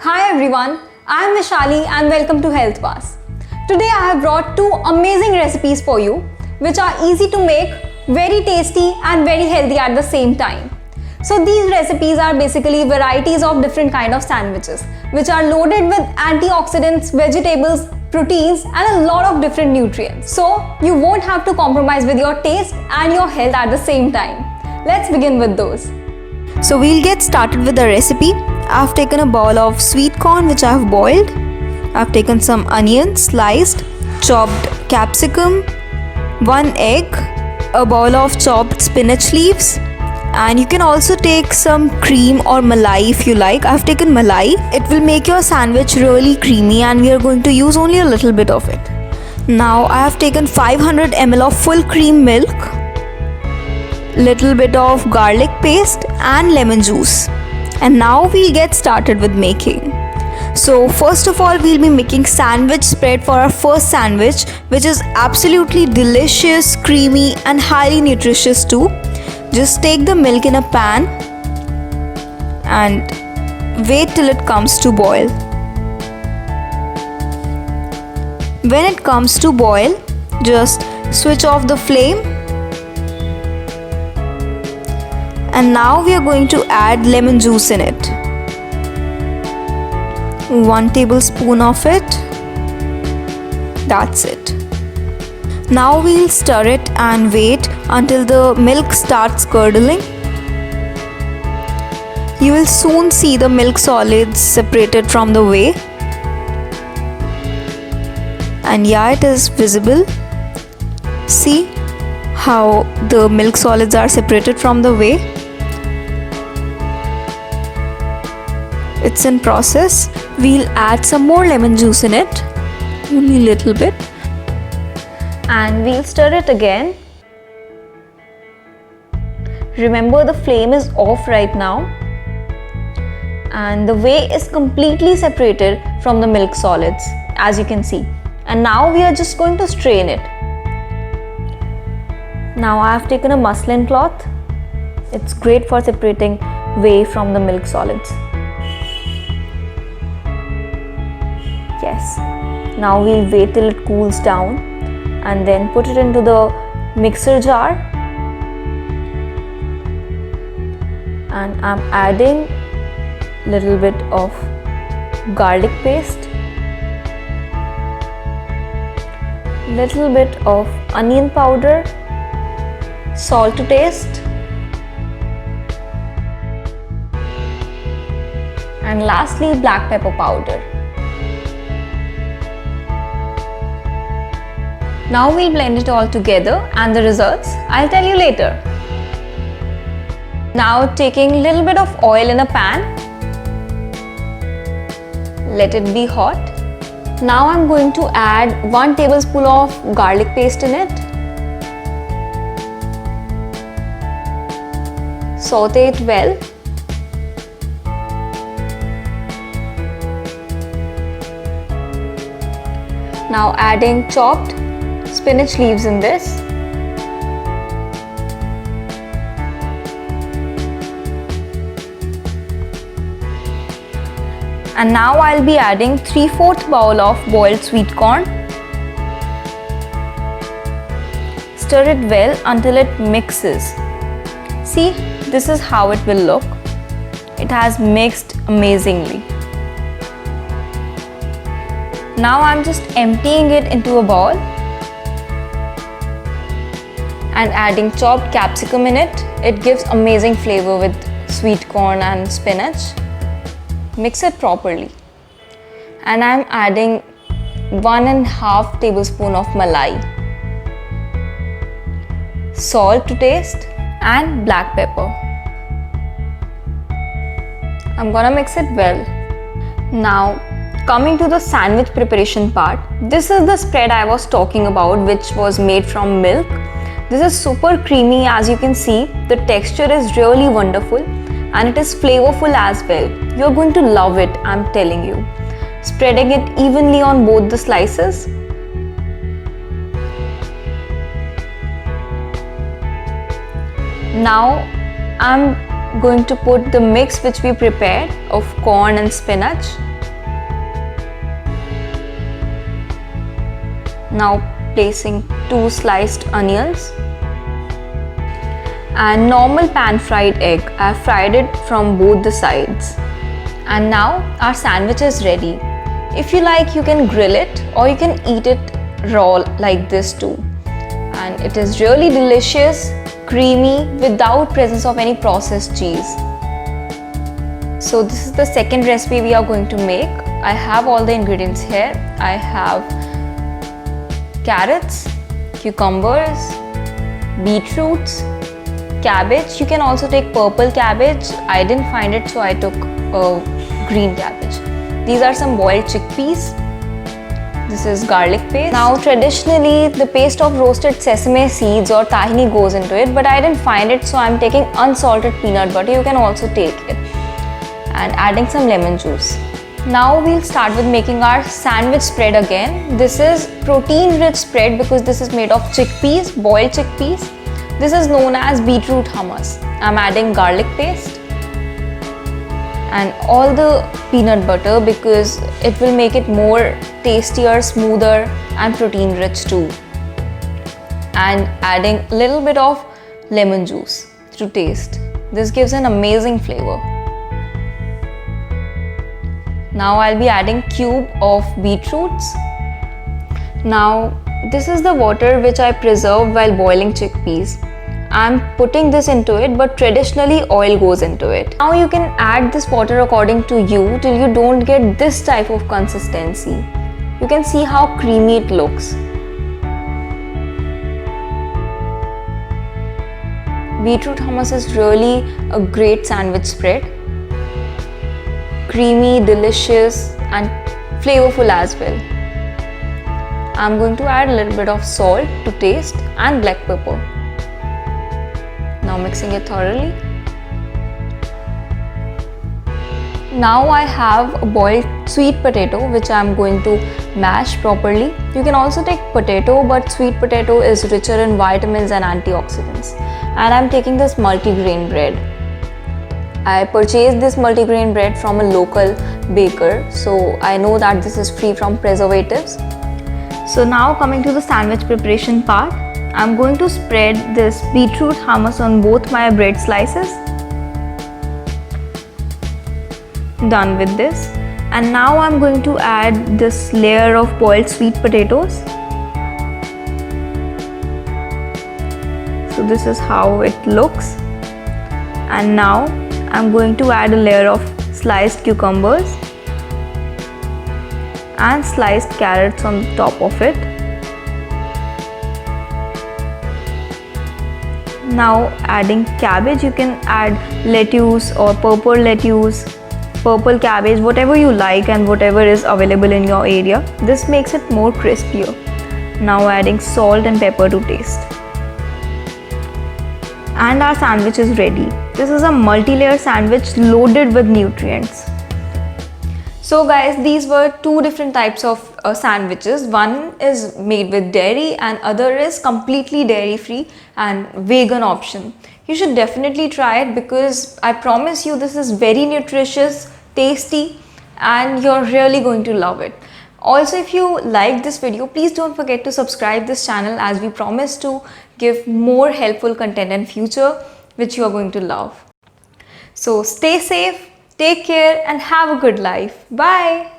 Hi everyone, I am Vishali and welcome to Health Pass. Today I have brought two amazing recipes for you which are easy to make, very tasty and very healthy at the same time. So these recipes are basically varieties of different kind of sandwiches which are loaded with antioxidants, vegetables, proteins and a lot of different nutrients. So you won't have to compromise with your taste and your health at the same time. Let's begin with those. So we'll get started with the recipe. I've taken a bowl of sweet corn which I have boiled. I've taken some onions sliced, chopped capsicum, 1 egg, a bowl of chopped spinach leaves, and you can also take some cream or malai if you like. I've taken malai. It will make your sandwich really creamy and we are going to use only a little bit of it. Now I have taken 500 ml of full cream milk, little bit of garlic paste and lemon juice. And now we'll get started with making. So first of all, we'll be making sandwich spread for our first sandwich, which is absolutely delicious, creamy and highly nutritious too. Just take the milk in a pan and wait till it comes to boil. When it comes to boil, just switch off the flame. And now we are going to add lemon juice in it. 1 tablespoon of it. That's it. Now we'll stir it and wait until the milk starts curdling. You will soon see the milk solids separated from the whey. And yeah, it is visible. See how the milk solids are separated from the whey. It's in process. We'll add some more lemon juice in it, only a little bit, and we'll stir it again. Remember, the flame is off right now and the whey is completely separated from the milk solids, as you can see. And now we are just going to strain it. Now I have taken a muslin cloth. It's great for separating whey from the milk solids. Yes. Now we'll wait till it cools down and then put it into the mixer jar. And I'm adding little bit of garlic paste, little bit of onion powder, salt to taste, and lastly black pepper powder. Now we'll blend it all together and the results I'll tell you later. Now taking little bit of oil in a pan. Let it be hot. Now I'm going to add 1 tablespoon of garlic paste in it. Saute it well. Now adding chopped spinach leaves in this. And now I'll be adding 3/4 bowl of boiled sweet corn. Stir it well until it mixes. See, this is how it will look. It has mixed amazingly. Now I'm just emptying it into a bowl and adding chopped capsicum in it. It gives amazing flavor with sweet corn and spinach. Mix it properly. And I'm adding 1.5 tablespoon of malai, salt to taste and black pepper. I'm gonna mix it well. Now coming to the sandwich preparation part, this is the spread I was talking about, which was made from milk. This is super creamy, as you can see. The texture is really wonderful and it is flavorful as well. You're going to love it, I'm telling you. Spreading it evenly on both the slices. Now I'm going to put the mix which we prepared of corn and spinach. Now placing 2 sliced onions and normal pan fried egg. I have fried it from both the sides. And now our sandwich is ready. If you like, you can grill it or you can eat it raw like this too. And it is really delicious, creamy, without presence of any processed cheese. So this is the second recipe we are going to make. I have all the ingredients here. I have carrots, cucumbers, beetroots, cabbage. You can also take purple cabbage. I didn't find it, so I took green cabbage. These are some boiled chickpeas. This is garlic paste. Now traditionally the paste of roasted sesame seeds or tahini goes into it, but I didn't find it, so I'm taking unsalted peanut butter. You can also take it. And adding some lemon juice. Now we'll start with making our sandwich spread again. This is protein rich spread because this is made of chickpeas, boiled chickpeas. This is known as beetroot hummus. I'm adding garlic paste and all the peanut butter because it will make it more tastier, smoother and protein rich too. And adding a little bit of lemon juice to taste. This gives an amazing flavor. Now I'll be adding cube of beetroots. Now this is the water which I preserved while boiling chickpeas. I'm putting this into it, but traditionally oil goes into it. Now you can add this water according to you till you don't get this type of consistency. You can see how creamy it looks. Beetroot hummus is really a great sandwich spread. Creamy, delicious and flavorful as well. I'm going to add a little bit of salt to taste and black pepper. Now mixing it thoroughly. Now I have a boiled sweet potato which I am going to mash properly. You can also take potato, but sweet potato is richer in vitamins and antioxidants. And I am taking this multigrain bread. I purchased this multigrain bread from a local baker, so I know that this is free from preservatives. So now coming to the sandwich preparation part, I'm going to spread this beetroot hummus on both my bread slices. Done with this. And now I'm going to add this layer of boiled sweet potatoes. So this is how it looks. And now I'm going to add a layer of sliced cucumbers and sliced carrots on the top of it. Now adding cabbage, you can add lettuce or purple lettuce, purple cabbage, whatever you like and whatever is available in your area. This makes it more crispier. Now adding salt and pepper to taste. And our sandwich is ready. This is a multi-layer sandwich loaded with nutrients. So guys, these were two different types of sandwiches. One is made with dairy and other is completely dairy free and vegan option. You should definitely try it because I promise you this is very nutritious, tasty and you're really going to love it. Also, if you like this video, please don't forget to subscribe this channel as we promise to give more helpful content in future which you are going to love. So stay safe, take care and have a good life. Bye.